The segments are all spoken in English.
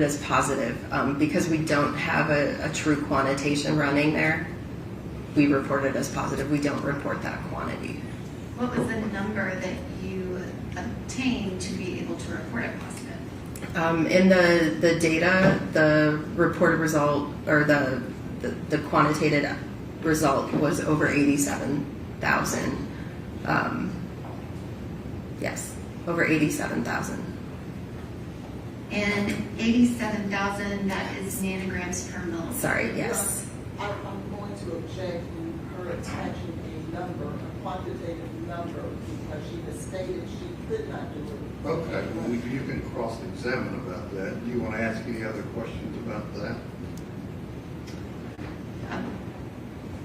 as positive because we don't have a true quantitation running there. We report it as positive. We don't report that quantity. What was the number that you obtained to be able to report it positive? In the data, the reported result or the quantitated result was over 87,000. Yes, over 87,000. And 87,000, that is nanograms per milliliter. Sorry, yes. I'm going to object in her attaching a number, a quantitative number, because she has stated she could not do it. Okay, well, you can cross-examine about that. Do you want to ask any other questions about that?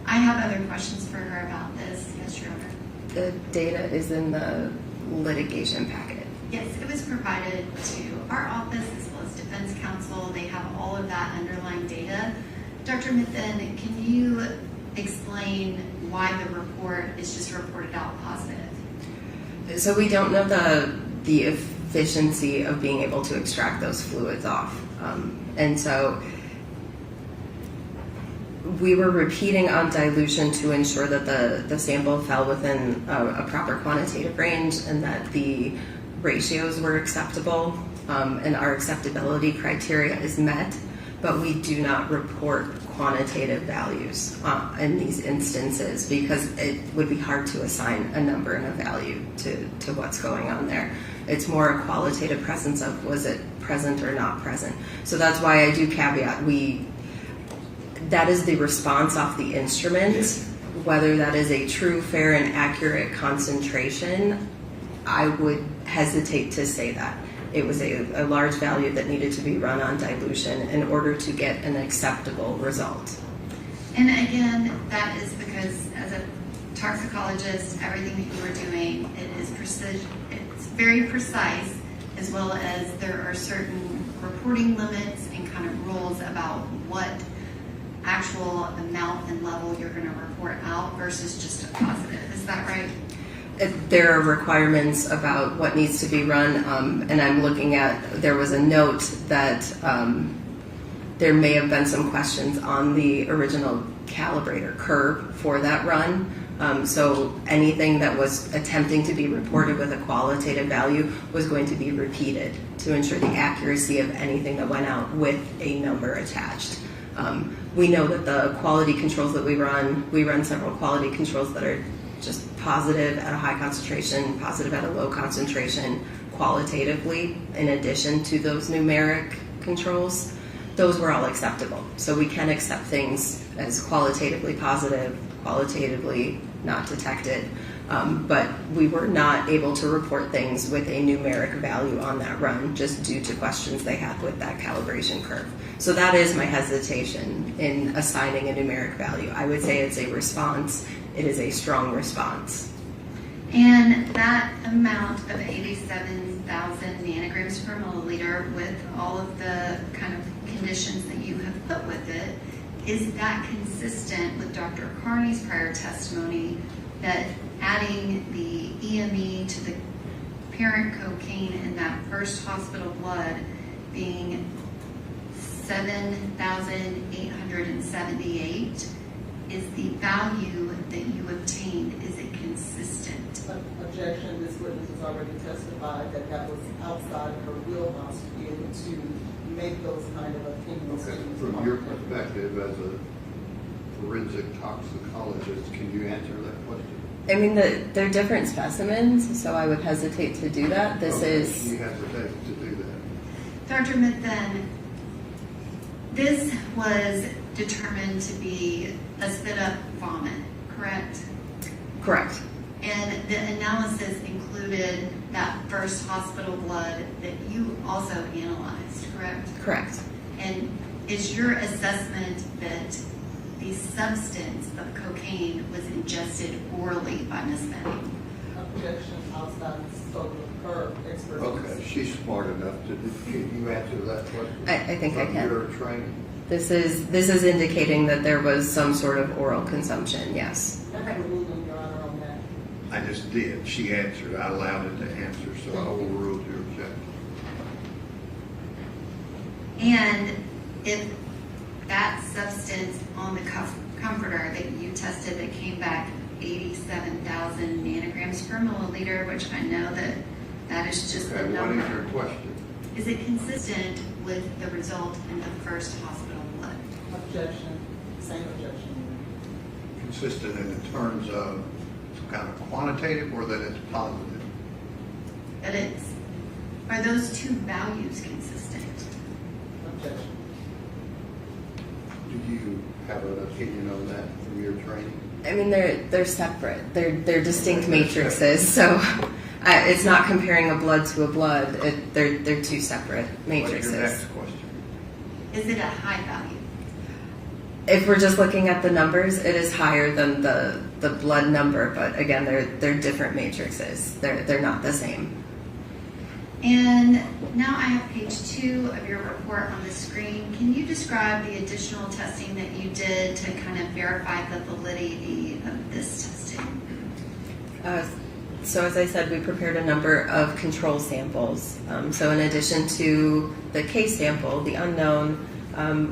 I have other questions for her about this. Yes, Your Honor. The data is in the litigation packet. Yes, it was provided to our office as well as defense counsel. They have all of that underlying data. Dr. Midthun, can you explain why the report is just reported out positive? So we don't know the efficiency of being able to extract those fluids off. And so we were repeating on dilution to ensure that the sample fell within a proper quantitative range and that the ratios were acceptable and our acceptability criteria is met, but we do not report quantitative values in these instances because it would be hard to assign a number and a value to what's going on there. It's more a qualitative presence of was it present or not present. So that's why I do caveat, that is the response off the instrument. Whether that is a true, fair, and accurate concentration, I would hesitate to say that. It was a large value that needed to be run on dilution in order to get an acceptable result. And again, that is because as a toxicologist, everything that you are doing, it is precision. It's very precise, as well as there are certain reporting limits and kind of rules about what actual amount and level you're going to report out versus just a positive. Is that right? There are requirements about what needs to be run, and I'm looking at, there was a note that there may have been some questions on the original calibrator curve for that run. So anything that was attempting to be reported with a qualitative value was going to be repeated to ensure the accuracy of anything that went out with a number attached. We know that the quality controls that we run several quality controls that are just positive at a high concentration, positive at a low concentration, qualitatively, in addition to those numeric controls. Those were all acceptable. So we can accept things as qualitatively positive, qualitatively not detected, but we were not able to report things with a numeric value on that run just due to questions they had with that calibration curve. So that is my hesitation in assigning a numeric value. I would say it's a response. It is a strong response. And that amount of 87,000 nanograms per milliliter with all of the kind of conditions that you have put with it, is that consistent with Dr. Carney's prior testimony that adding the EME to the parent cocaine in that first hospital blood being 7,878 is the value that you obtained? Is it consistent? Objection. This witness has already testified that that was outside of her wheelhouse to be able to make those kind of opinions. Okay. From your perspective as a forensic toxicologist, can you answer that question? I mean, they're different specimens, so I would hesitate to do that. You hesitate to do that. Dr. Midthun, this was determined to be a spit-up vomit, correct? Correct. And the analysis included that first hospital blood that you also analyzed, correct? Correct. And is your assessment that the substance of cocaine was ingested orally by Ms. Benning? Objection outside the scope of her expertise. Okay, she's smart enough to. Can you answer that question? I think I can. From your training. This is indicating that there was some sort of oral consumption, yes. I have a ruling, Your Honor, on that. I just did. She answered. I allowed it to answer, so I overruled your objection. And if that substance on the comforter that you tested that came back 87,000 nanograms per milliliter, which I know that is just the Okay, what is your number. question? Is it consistent with the result in the first hospital blood? Objection, same objection. Consistent in terms of some kind of quantitative or that it's positive? That it's, are those two values consistent? Objection. Do you have an opinion on that from your training? I mean, they're separate. They're distinct matrices. So it's not comparing a blood to a blood. They're two separate matrices. What's your next question? Is it a high value? If we're just looking at the numbers, it is higher than the blood number. But again, they're different matrices. They're not the same. And now I have page 2 of your report on the screen. Can you describe the additional testing that you did to kind of verify the validity of this testing? So as I said, we prepared a number of control samples. So in addition to the case sample, the unknown,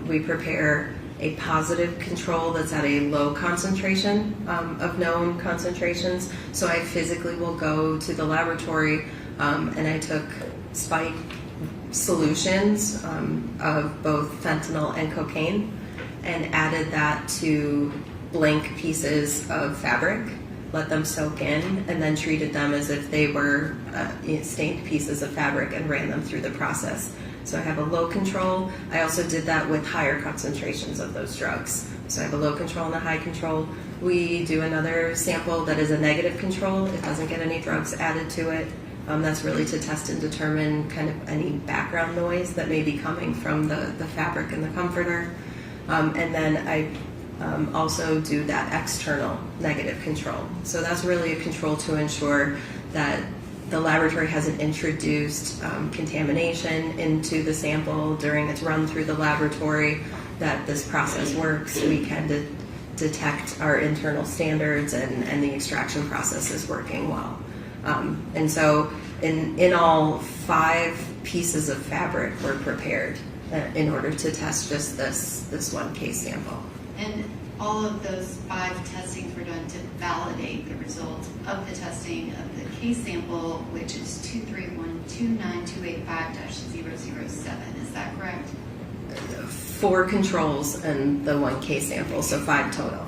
we prepare a positive control that's at a low concentration of known concentrations. So I physically will go to the laboratory and I took spike solutions of both fentanyl and cocaine and added that to blank pieces of fabric, let them soak in, and then treated them as if they were stained pieces of fabric and ran them through the process. So I have a low control. I also did that with higher concentrations of those drugs. So I have a low control and a high control. We do another sample that is a negative control. It doesn't get any drugs added to it. That's really to test and determine kind of any background noise that may be coming from the fabric and the comforter. And then I also do that external negative control. So that's really a control to ensure that the laboratory hasn't introduced contamination into the sample during its run through the laboratory, that this process works. We can detect our internal standards and the extraction process is working well. And so in all, 5 pieces of fabric were prepared in order to test just this one case sample. And all of those 5 testings were done to validate the results of the testing of the case sample, which is 231-29285-007. Is that correct? 4 controls and the 1 case sample, so 5 total.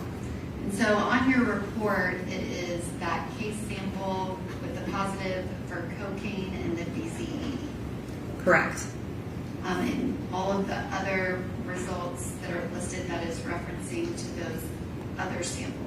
And so on your report, it is that case sample with the positive for cocaine and the BCE. Correct. And all of the other results that are listed, that is referencing to those other samples.